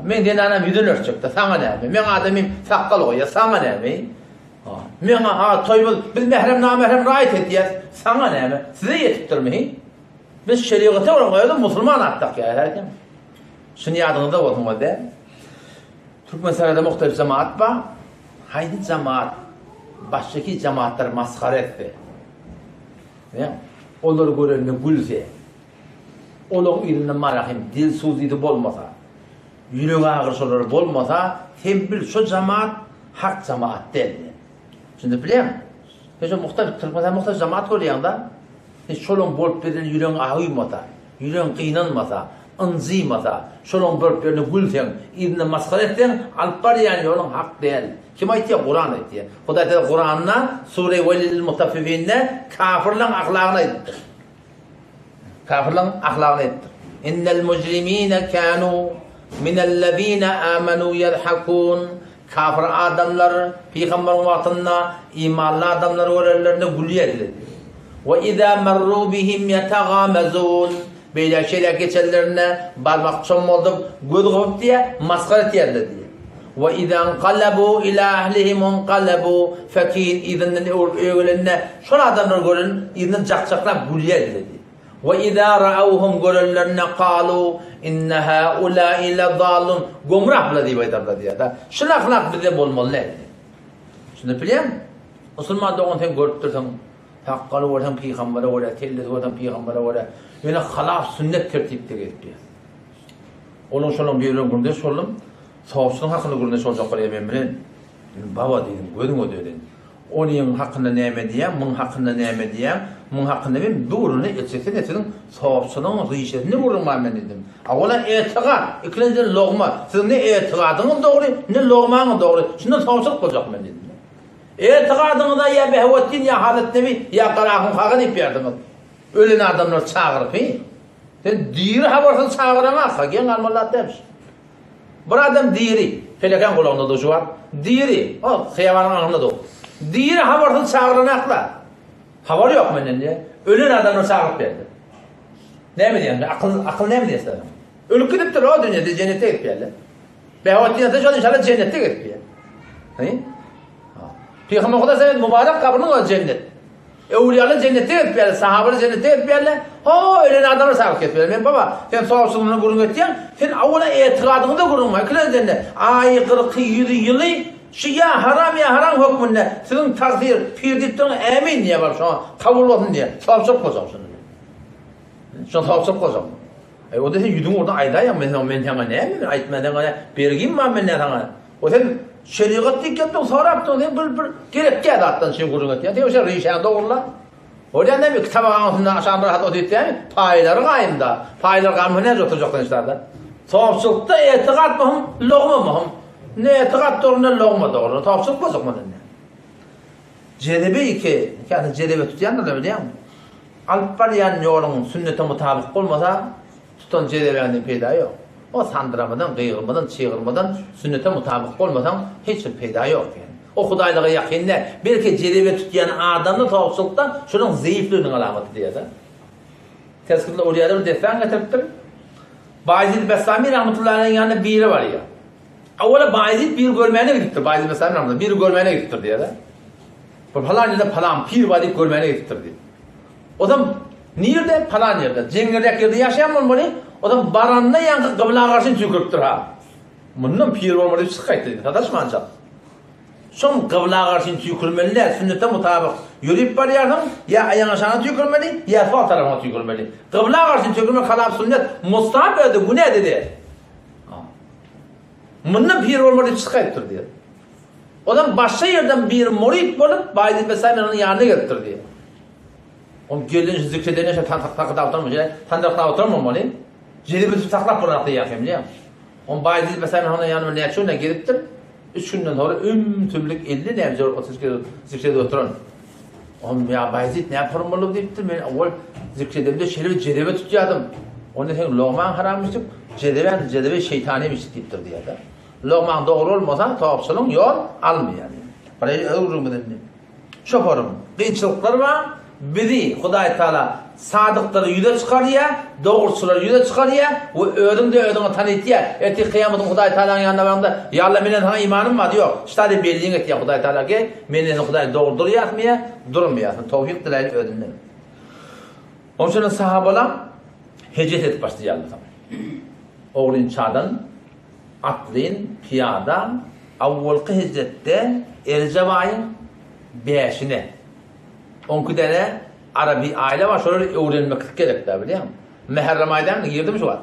Ben de anam yüzünü örtecekti, sana ne mi? Ben adamım sakkal koya, sana ne mi? Ben toybul, biz mehrem namehrem rahat ediyoruz, sana ne mi? Size yetiştirmeyin. Biz şeriatı koyalım, Müslüman attık ya. Şunu yadınızda olsun o da. Türk meselede muhtelif cemaat var. Haydi cemaat, baştaki cemaatler maskara etti. Onlar görenine gülse, onun iline marahim, dil suzidi bolmasa, yürek ağırsoları bolmasa, hem bil şu cemaat, hak cemaat derdi. Şimdi biliyor musun? Hiç o muhtelif, Türk meselede muhtelif cemaat görüyorsun da, hiç şolun bolup verilen yüreğin ağıymasa, yüreğin kıynanmasa, ınzıymasa, şolun börtlerini gülsen, idini maskara etsen, alpar yani onun hak değil. Kim ayet ya? Kur'an ayet ya. Hudaý Teala Kur'an'na Sure-i Velil Mutaffifinne kafirlerin ahlakına ettir. Kafirlerin ahlakına ettir. İnnel mujrimine kânû minellezîne âmenû yedhakûn. Kafir adamlar, Peygamberin vaktinde imanlı adamlar orallarında gülüyor dedi. Ve izâ merrû bihim yetagâmezûn. Böyle şeyler geçenlerine parmak çom oldu, göz kopup diye maskara ettiler diye. Ve izâ qallabû ilâ ahlihim unqallabû fekîn izinden öğlenine şol adamlar görün, izinden cakcaklar gülüyor dedi. Ve izâ ra'avhum görünlerine qâlû inne hâulâi ledâlûn gomrah bile diye baytarlar diye. Şol ahlak bize bolmalı dedi. Şimdi biliyor musun? Müslüman doğan sen görüp dursan, Hakkalı oradan peygambere oraya, telledi oradan peygambere oraya. Yani halaf sünnet tertipte gitti. Onun şolun bir ürün kurdu, şolum. Savaşçının hakkında kurdu, şolcak var ya ben bilin. Baba dedim, gördün o dedim. Onun hakkında neyme diyem, bunun hakkında neyme diyem, bunun hakkında ben bir ürünü etsekten etsedim, savaşçının rişetini vurulmam ben dedim. Ola etiqat, ikinciden loğma. Sizin ne etiqadınız doğru, ne loğmanız doğru. Şundan savaşçılık olacak ben dedim. Etiqadınızda ya behvettin, ya Hazret Nebi, ya Qarahun Xaqın ip verdiniz. Ölen adamlar çağırıp, sen diri havarsın çağıramazsa, gen almallah demiş. Bir adam diri, felekan kulağında da şu var, diri, o xeyavanın ağında da o. Diri havarsın çağıramakla. Havar yok benden diye. Ölen adamlar çağırıp verdi. Ne mi diyorsun? Akıl ne mi diyorsun? Ölüp gidip de o dünyada cennete gidip yerler. Behvettin yatı şu an inşallah cennete gidip yer. Peygamber Kuda Seyyid mübarek kabrının o cennet. Evliyalı cennete gitmeyeler, sahabeler cennete gitmeyeler. Öyle adamlar sağlık etmeyeler. Ben baba, sen savaşçılığını kurun ettiyen, sen avula etiqadını da kurunma. Kılan ay 40 yılı, ya haram hükmünde, sizin takdir, pirdipten emin diye var şu an, kabul olsun diye. Savaşçılık kozacağım şimdi. Şu an savaşçılık kozacağım. O da sen yüdün orada aydayım, ben sana ne mi? Aytmadan bergim var ben ne sana? O sen şeriat dikkatli sonra yaptın bir gerek geldi attan şey kurun ettiyen. Diyor şey rişan doğrular. Oradan ne bir kitaba ağzından aşağıdan rahat oturttuğun payları kayımda. Paylar kayımda ne oturacaklar işte. Savaşçılıkta etiqat mühim, loğma mühim. Ne etiqat doğru ne loğma doğru. Savaşçılık bozuk mu ne? Cedebe ki, yani cedebe tutuyan da biliyor musun? Alparayan yolun sünnete mutabık olmasa tutan cedebenin peyda yok. O sandıramadan, kıyılmadan, çığırmadan, sünnete mutabık olmadan hiçbir peyda yok yani. O Hudaylığa yakınne, belki cedebe tutuyan adamda tavukçulukta şunun zayıflığının alameti diye de. Tezkirli oraya da bir defan getiriptir. Bayezid Bestami rahmetullah'ın yanında biri var ya. Avvela Bayezid bir görmeyene gittir. Bayezid Bestami rahmetullah'ın bir görmeyene gittir diye de. Falan yerde falan pir var deyip görmeyene gittir diye. O zaman nerede? Falan yerde. Cengirdek yerde yaşayan mı bunu? O da baranına yankı kıbla karşın tükürttür ha. Bundan pir olmadı bir sıkaydı dedi. Tadaşma ancak. Son kıbla karşın tükürmeliler, sünnete mutabık. Yürüyüp var yardım, ya ayağın aşağına tükürmeli, ya sol tarafına tükürmeli. Kıbla karşın tükürme kalab sünnet, mustahap ödü, bu ne dedi? Bundan pir olmadı bir sıkaydı diye. O da başka yerden bir murid bulup, Bayezid Bestami'nin yanına getirtir diye. O geldiğin zikredene şey takıda oturmuş, tanıdıkta oturmamalı. Celibeti taklap bıraktı yakayım diye. On Bayezid Bestami'nin yanına ne açıyor, ne geliptir? 3 günden sonra tümlük 50 nebze 30 kere zikrede oturun. On ya Bayezid ne yaparım deyiptir. Ben evvel zikredemde şöyle cedebe tutuyordum. Onun için loğman harammıştım. Cedebe şeytaniymiş deyiptir diye de. Loğman doğru olmasa tavapçılığın yol almıyor yani. Parayı öğürüm edelim. Şoförüm, kıyçılıklar var. Bizi Huday Teala sadıkları yüze çıkarıyor, doğrusuları yüze çıkarıyor ve ödünde tanıtıyor. Eti kıyametin Huday Teala'nın yanına varında ya Allah benim sana imanım var diyor. İşte belliğin et ya Huday Teala ki benim Huday doğrudur yatmıyor, durmuyor. Tevfik dileğiyle ödünde. Onun için sahabalar hecet et başlayacaklar. Oğlun çağdan, atlın, piyadan, avvalki hecette Ercevay'ın 5'ine 10 tane Arabi aile var, şöyle öğrenmek gerek de biliyor musun? Muharrem aydan girdi mi şu var?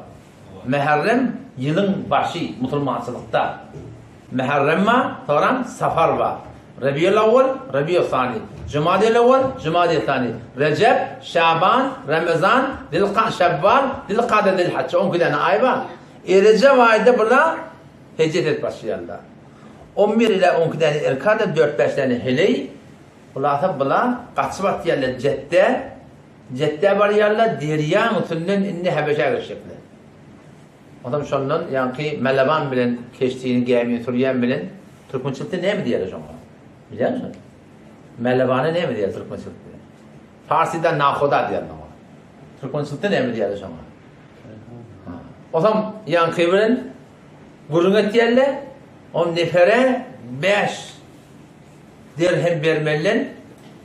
Muharrem yılın başı Müslümançılıkta. Muharrem var, sonra Safar var. Rabiul Avvel, Rabiul Sani. Cumadil Avvel, Cumadil Sani. Recep, Şaban, Ramazan, Şevval, Dilkade, Dilhac. 10 tane ay var. Recep ayda burada hecet et başlayarlar. 11 ile 10 tane erkade, 4-5 tane heley. Ulatı bula kaçıp at yerler Cedde var yerler Deryan utundan inni Habeşe geçecekler. Adam şundan yani Melevan bilen keçtiğini gemiyi Türkiye'nin bilen Türkmençilikte ne mi diyorlar ona? Biliyor musun? Melevan'a ne mi diyorlar Türkmençilikte? Farsi'den Nakhoda diyorlar ona. Türkmençilikte ne mi diyorlar ona? O zaman yani bilen gurun et yerler on nefere 5 dirhem vermeliler,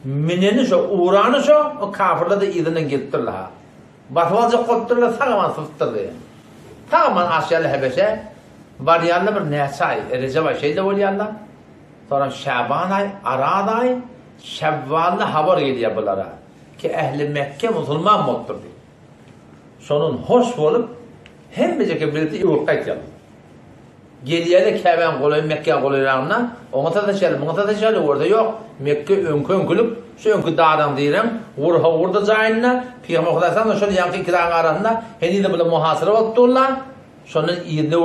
mineni şu, uğranı şu, o kafirle de izinden gittirler ha. Batvalca kopturlar, sağaman sıftırdı. Sağaman Asyalı Habeşe, var yanında bir nesay, Recep ay şeyde oluyorlar. Sonra Şaban ay, Arad ay, Şevval'da haber geliyor bunlara. Ki ehli Mekke Müslüman mutludur. Şonun hoş olup hem birlikte birlikte yurtta geldi. Geliyeli Kabe'nin kolay Mekke kolaylarına ona taşıyalım orada yok. Mekke önkön gülüp şu önkü dağdan diyelim orada zayınla Peygamber Kudaysan da şöyle yankı iki dağın arasında henüz de böyle muhasıra oldular. Şonun iyide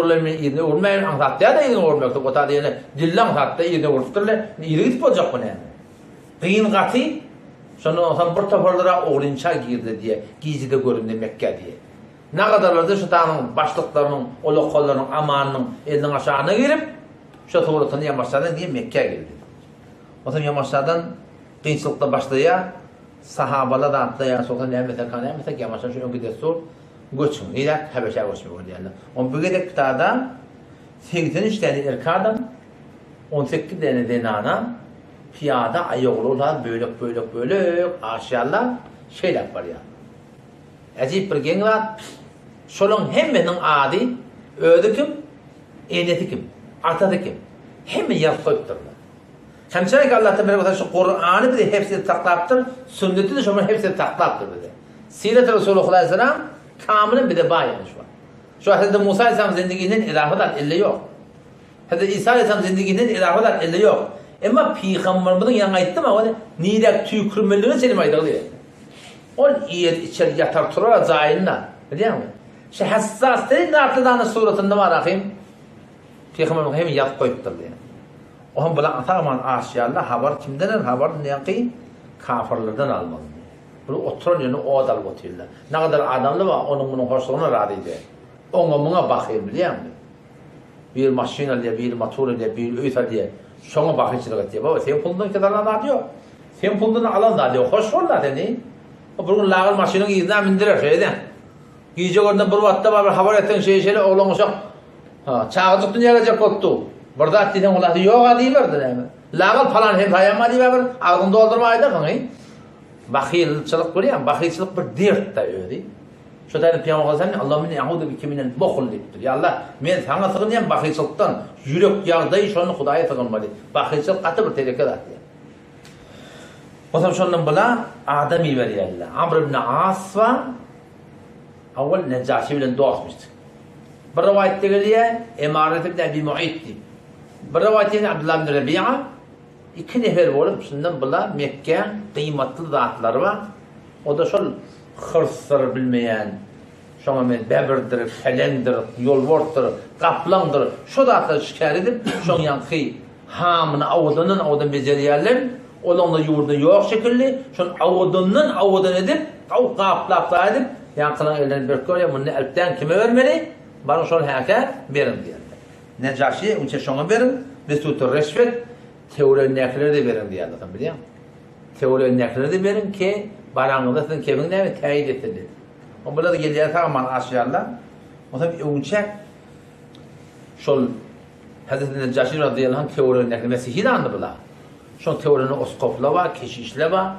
vurmayın anlattı ya da iyide vurmayacak. O da diyene dillan anlattı iyide vurtturlar. İyide gidip olacak bu ne? Kıyın katı sonra bir toparlara oğlunça girdi diye gizli göründü Mekke diye. Ne kadarlardı şu dağın başlıklarının, olokollarının, amanının elinin aşağına girip şu tuğrutunu yamaçlardan diye Mekke'ye girdi. O zaman yamaçlardan kıyınçılıkla başlaya sahabalar da atlayan soktan nehmete yamaçlar şu önkü destur göçün. Neyden? Habeşe göçmüyor diyorlar. On bu gedek kıtada 83 tane erkadan 18 tane denana piyada ayaklılar böyle aşağılar şeyler var ya. Acayip bir gen var. Şolun hemmenin adı ödü kim, eyneti kim, atadı kim. Hemen yazıp koyupturlar. Hemşire ki Allah Teala şu Kur'an'ı bir de hepsini taklaptır, sünneti de şunun hepsini taklaptır dedi. Siret-i Resulullah Aleyhisselam kamının bir de bayanı şu an. Şu Hazreti Musa Aleyhisselam zindiginden ilahıdan illa yok. Hazreti İsa Aleyhisselam zindiginden ilahıdan illa yok. Ama Peygamberimizin yanına gitti mi? Nidek tüykürmelerini selim aydırılıyor. On iyi içeri yatar turar zayınla. Biliyor musun? Şu hassas değil de atlıdanın suratında var akıyım. Peygamberimizin hemen yat koyuptur diye. Onun bula ataman aşiyallah haber kimdenir? Haber ne kafirlerden almalı. Bunu oturan yönü o adal otuyorlar. Ne kadar adamlı var onun bunun hoşluğuna radiydi. Ona bakayım biliyor musun? Bir maşin diye, bir motor diye, bir öğüt diye. Şuna bakıcılık diye. Baba sen pulundan kadarına da diyor. Sen pulundan alan da diyor. Hoş ollar dedi. Bugün lağıl maşinin izinden bindirir şeyden. Giyecek oradan bir vatta var haber ettiğin şeyle oğlan uşak. Çağıcık dünyaya gelecek oldu. Burada attıysan ola diyor. Yok adı verdi. Lağıl falan hem hayama diye ver. Ağzını doldurmaydı mı? Bakıyılçılık görüyor musun? Bakıyılçılık bir dert de öyle. Şu tane Peygamber Aleyhisselam Allah'ım ya'udu bike minel buhl diptir. Ya Allah men sana sığınıyorum bakıyılçılıktan. Yürek yağdayı şunu Xudaya sığınmalı. Bakıyılçılık katı bir tehlike var. O zaman şundan bula adamı veriyorlar. Amr ibn As var. Avval Necaşi bilen dostmuştu. Bir rivayette geliyor Emaret ibn Abi Mu'ayt. Bir rivayette Abdullah ibn Rabi'a iki nefer olup şundan bula Mekke kıymetli zatları var. O da şol hırsır bilmeyen, şuna men bebirdir, felendir, yolvorttur, kaplandır. Şu zatları şikayet edip şun yankı hamını avudan beceriyerler. Olanla yurda yok şekilli, şun avudan edip, kaplapla edip, yankılan ellerini bir koyuyor, bunu elbden kime vermeli? Bana şunu haka verin diyorlar. Necaşi, unça şuna verin, Mesut-u Reşvet, teori örnekleri de verin diyorlar, biliyor musun? Teori örnekleri de verin ki, barangıda sizin kevin teyit ettirir. O burada da geliyor tamamen aşağılar. O tabi unça, şol, Hazreti Necaşi radıyallahu anh teori örnekleri, Mesih'i de anlıbılar. Şun teorinin oskoplar var, keşişler var,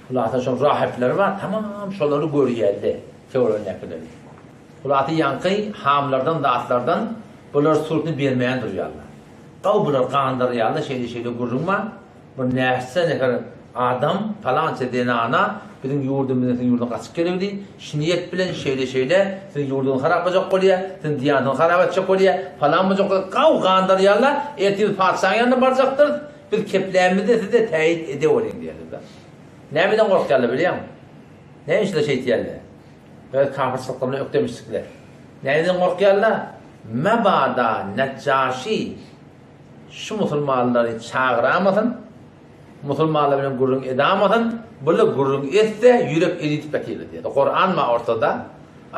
Kulağıta şun rahipler var, tamam şunları görüyorlar, teori örnekleri. Kulağıta yankı hamlardan, dağıtlardan bunlar surutunu vermeyen duruyorlar. Bunlar kandırıyorlar, şeyde görünme, bu nefse ne kadar adam falanca denana, bizim yurdumuzun kaçık geliyordu, şiniyet bilen şeyle, senin yurdun harap olacak oluyor, senin diyanın harap edecek oluyor, falan olacak oluyor, kandırıyorlar, ertesi padişahın yanına varacaktır. Bir keplerimizi size teyit edelim diyorlar. Neyden korkuyorlar biliyor musun? Ne işle şey diyorlar? Böyle kafirliklerine öklemişlikler. Neyden korkuyorlar? Mebada Necaşi şu Müslümanları çağıramadın, Müslümanların gururun edamadın, böyle gururun etse yürek editip etiyle diyor. Kur'an mı ortada?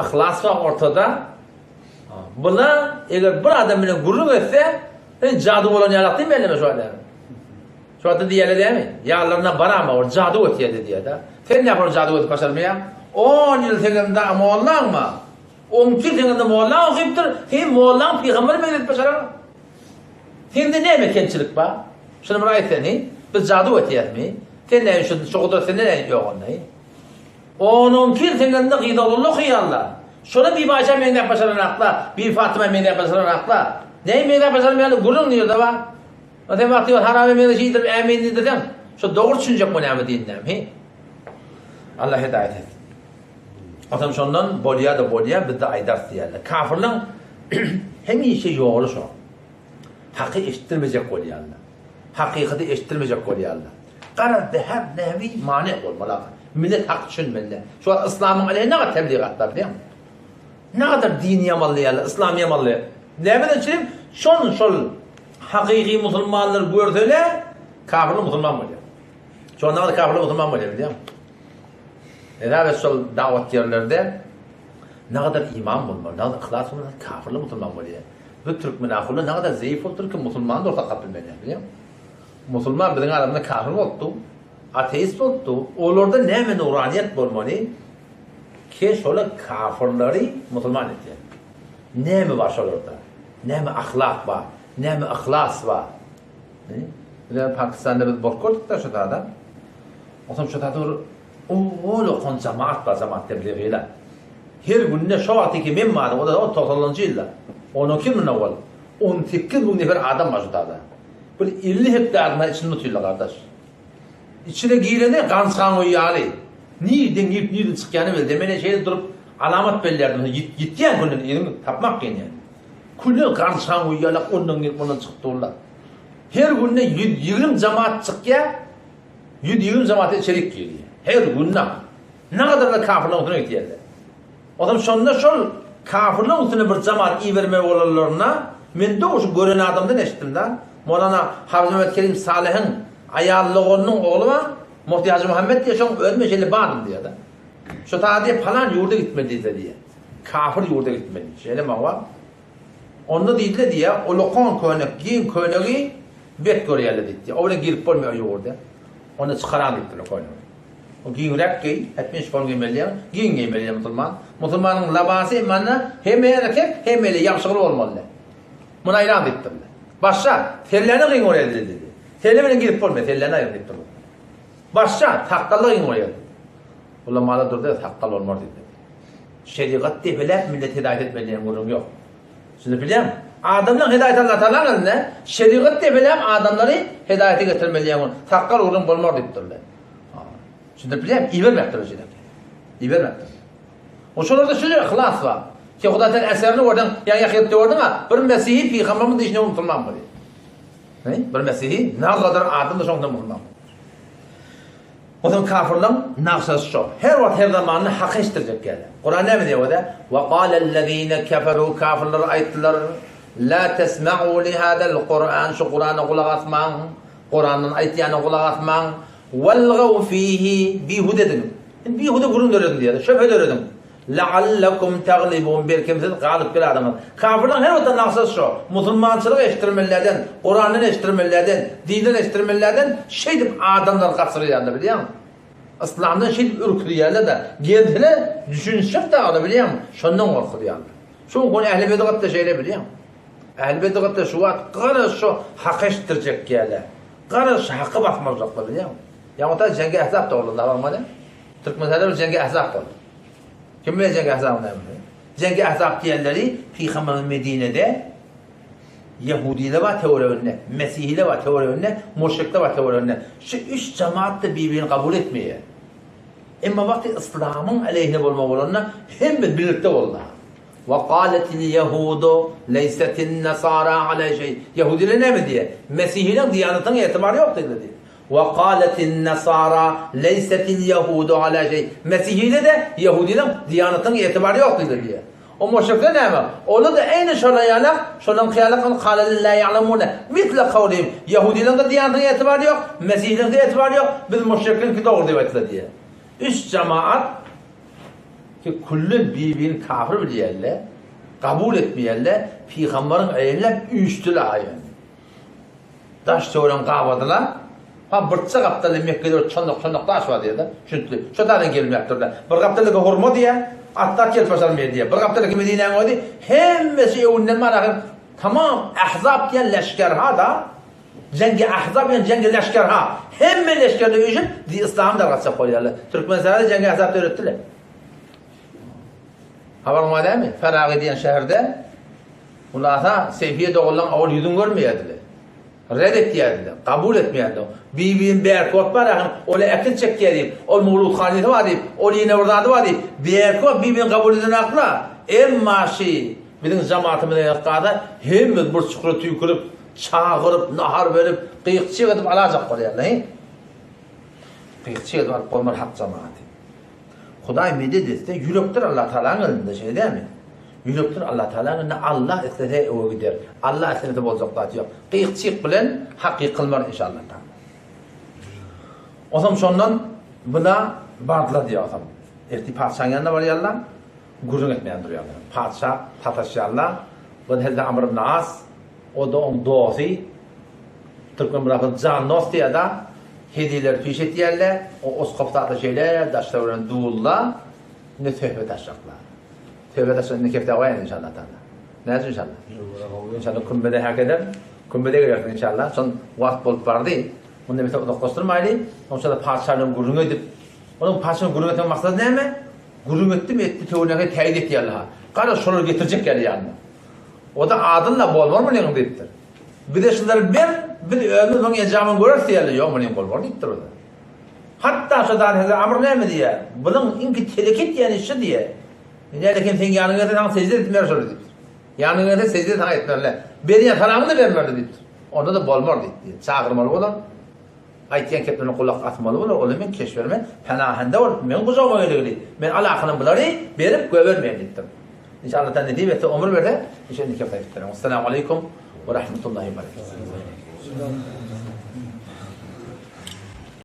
İhlas mı ortada? Buna eğer bir adamın gururun etse cadu olan yarattı mı elime şu adamı? Şu anda diyeler değil mi? Yağlarına barama var, cadu ötüyor diye de. Sen ne yapar cadu ötüp başarmaya? 10 yıl seneğinde Moğollan mı? 12 seneğinde Moğollan okuyuptur. Sen Moğollan Peygamber mi edip başaramı? Sende ne mekençilik var? Şunu merak seni. Biz cadu ötüyor mi? Sen ne şu kadar sen ne yok onun? 12 seneğinde gıydalullah kıyarlar. Şunu bir başa mendep başaranakla, bir Fatıma mendep başaranakla. Neyi mendep başaranakla? Gurun diyor da var. O zaman vakti var harami meyde şeydir eminliği dedim. Şu doğru düşünecek bu näme diýinem he. Allah hidayet et. Adam şondan bolya da bolya bir de aydar diýerler. Kafirliň hemişe ýoly şo. Haky eşitdirmejek bolýarlar. Hakykaty eşitdirmejek bolýarlar. Garar her näwi mani bolmaly. Millet hak düşünmeli. Şu İslam'ın aleyhine ne kadar tebliğatlar değil mi? Ne kadar dini yamallıyalar, İslam yamallıyalar. Ne bileyim çirim? Şol hakiki Müslümanlar gördüler, kafirli Müslüman oluyor. Şu anda kadar kafirli Müslüman oluyor biliyor musun? Evet, şol davet yerlerde ne kadar iman bulmalı, ne kadar ihlas bulmalı, kafirli Müslüman oluyor. Bu Türk münafıklığı ne kadar zayıf olur ki Müslüman da ortak kapılmıyor biliyor musun? Müslüman bizim adamda kafir oldu. Ateist oldu. Olurda näme nuraniyet bolmaly? Ki şola kafirleri Müslüman etdi. Näme var şolorda? Näme ahlak var? Näme ihlas var? Ne? Pakistan'da biz bol gördük da şu adam. Otam şu adam o kon cemaat var, cemaat tebliğiyle. Her günde şu vaktiki men var, o da 90-njy ýylda. 12 gün awal. 18 bin nefer adam var şu adam. Bir 50 hektarna içinde tutuyla kardeş. İçine girene ganskan uyyalı. Nirden girip nirden çıkyanı bil. Demene şeyde durup alamat bellerdim. Gittiyen günün elini tapmak yani. Kullu ganskan uyyalı ondan girip ondan çıktı onlar. Her günde 120 cemaat çıkya 120 cemaate içerik giriyor. Her günde. Ne kadar da kafirle otuna gidiyorlar. Adam sonunda şol kafirle otuna bir cemaat iyi verme olanlarına men de o gören adamdan eşittim da. Molana Hafız Mehmet Kerim Salih'in ayallığının oğlu var. Muhti Hacı Muhammed diye şon ölmüşeli barım diye da. Şu tadiye falan yurda gitmedi diye. Kafir yurda gitmedi. Şöyle mi var? Onu değil diye o lokon köynek, giyin köyneği bet görüyorlar diye. Oraya girip olmuyor yurda. Onu çıkaran diye köyneği. O giyin rekki, etmiş falan giymeliyen, giyin giymeliyen Müslüman. Müslümanın labası imanına hem erkek hem öyle yakışıklı olmalı. Buna ilan ettim. Başka, tellerine giyin oraya dedi. Tellerine girip olmuyor, tellerine ayırıp dedi. Başka, takkalı giyin oraya dedi. Ulamada durdu ya, takkal olmaz dedi. Şeriat tepelep millet hidayet etmeliyen kurum yok. Şimdi biliyor musun? Adamların hidayet Allah Teala'nın eline, şeriat tepelep adamları hidayete getirmeliyen kurum. Takkal kurum olmaz dedi. Şimdi biliyor musun? İyi vermektir o şeyden. İyi vermektir. O şurada şöyle ihlas var. Ki Hudaten eserini oradan yan yakıp gördün ha, bir Mesih'i Peygamber'in de içine Müslüman var. Bir Mesih'i ne kadar adım da şonda Müslüman. O zaman kafirlerin naksası şu. Her vakit her zamanını hak iştirecek yani. Kur'an ne mi diyor o da? وَقَالَ الَّذ۪ينَ كَفَرُوا Kafirler ayettiler. لَا تَسْمَعُوا لِهَذَا الْقُرْآنِ Şu Kur'an'a kulak atman. Kur'an'ın ayetlerine kulak atman. وَالْغَوْ ف۪يهِ Bihude dedim. Bihude kurun öğredim diye. Şöpe öğredim. لَعَلَّكُمْ تَغْلِبُونَ bir kimse galip bir adamı. Kafirlerin her vakit naksası şu. Müslümançılığı eşittirmelerden, Kur'an'ın eşittirmelerden, dinin eşittirmelerden şeydip adamlar kaçırıyorlar biliyor musun? İslam'dan şeydip ürküyorlar da kendileri düşünecek de biliyor musun? Şundan korkuyorlar. Şu konu ehl-i bedagatta şeyle biliyor musun? Ehl-i bedagatta şu vakit karı şu hak eşittirecek yerler. Karı şu hakkı bakmayacaklar biliyor musun? Ya o da cengi ehzab da olurlar olmadı. Türk meselleri cengi ehzab da olur. Kim bilir cengi ahzabını emri? Cengi ahzab diyenleri Peygamber'in Medine'de Yahudi'yle var teori önüne, Mesih'iyle var teori önüne, Müşrik'le var teori önüne. Şu üç cemaat da birbirini kabul etmiyor. Ama vakti İslam'ın aleyhine olma olanına hem birlikte oldular. وَقَالَتِ الْيَهُودُ لَيْسَتِ النَّصَارَى عَلَى şey. Yahudi'yle ne mi diye? Mesih'in diyanetine itibarı yok dedi. وَقَالَتِ النَّصَارَى لَيْسَتِ الْيَهُودُ عَلَى şey. Mesih'iyle de Yahudi'nin diyanetine itibarı yok dedi diye. O müşrikler ne mi? Onu da aynı şolayalar, şolan kıyalıkın قَالَ لَا يَعْلَمُونَ مِثْلَ قَوْلِهِمْ Yahudi'nin de diyanetine itibarı yok, Mesih'in de itibarı yok, biz müşriklerin ki doğru diyetle diye. Üç cemaat ki kullun birbirini kafir biliyerler, kabul etmeyerler, Peygamber'in eline üstüler yani. Taş çoğuran kavadılar, ha bırtsa kaptalı Mekke'de çondak taş var diye de, çünkü şu tane gelmektirler. Bir kaptalı hurma diye, hatta kelpaşalmaya diye, bir kaptalı Medine'ye o diye, hemmesi evundan var tamam, ahzab diyen leşkerha da, cengi ahzab yani cengi leşkerha, hemme leşkerle üçün, İslam'da katsa koyuyorlar. Türkmenistan'da cengi ahzab öğrettiler. Haber var değil mi? Feragi diyen şehirde bunlarsa Seyfiye doğulan avul yüzün görmeyediler. Reddet yerdi, kabul etmeyendi. Birbirinin berkot var ya, öyle ekin çekeydi, ol Mevlud Haniyeti var deyip, ol yine orada var deyip, berkot birbirini kabul eden akla, emma şey, bizim cemaatimiz yakkada, hem bir çukuru tüykürüp, çağırıp, nahar verip, kıyıkçı edip alacak var yani. Kıyıkçı edip alıp koymar hak cemaati. Huday medet etse, yürektir Allah Teala'nın elinde şey değil mi? Yürektir Allah Teala'nın elinde Allah istese o gider. Allah istese bolacak yok. Kıyıkçı bilen hakkı kılmar inşallah. O zaman şondan buna bardılar diye o zaman. Erti padişahın yanında var yallah, gurrun etmeyen duruyor. Padişah, tataşyallah, bu helde Amr ibn As, o da onun doğusu, Türkmen bırakıp can nos diye da, hediyeler piş etiyerler, o oskopta da şeyler, daşlar öğren duğulla, ne tövbe taşacaklar. Tövbe taşacaklar, ne kefte var inşallah. Ne yazıyor inşallah? İnşallah kumbede hak eder, kumbede görüyorsun inşallah. Son vakit bulup vardı, bunu da bir dokuşturmaydı, ondan da padişahın gurrun edip, onun padişahın gurrun etme maksadı ne mi? Gurrun etti mi etti, tövbe teyit etti Allah'a. Karı sorular getirecek yani yanına. O da adınla bol var mı ne deyiptir. Bir de şunları bir ömür bana ecamın görürse yerli yok mu ne bol var deyiptir o da. Hatta şu da Amr ne mi diye, bunun inki teleket yani şu diye. Nerede kim sen yanına da secde etmiyor soru deyiptir. Yanına da secde etmiyorlar. Beni tanamı da vermiyordu deyiptir. Onda da bol var deyiptir. Çağırmalı olur. Aytiyen keplerini kulak atmalı olur. Onu men keşverme. Penahende olur. Men kuzağıma öyle gibi. Men alakının bunları verip gövermeyen deyiptir. İnşallah da nedip etse ömür verdi. İnşallah nikah ettirelim. Esselamu aleyküm ve rahmetullahi ve berekatuhu.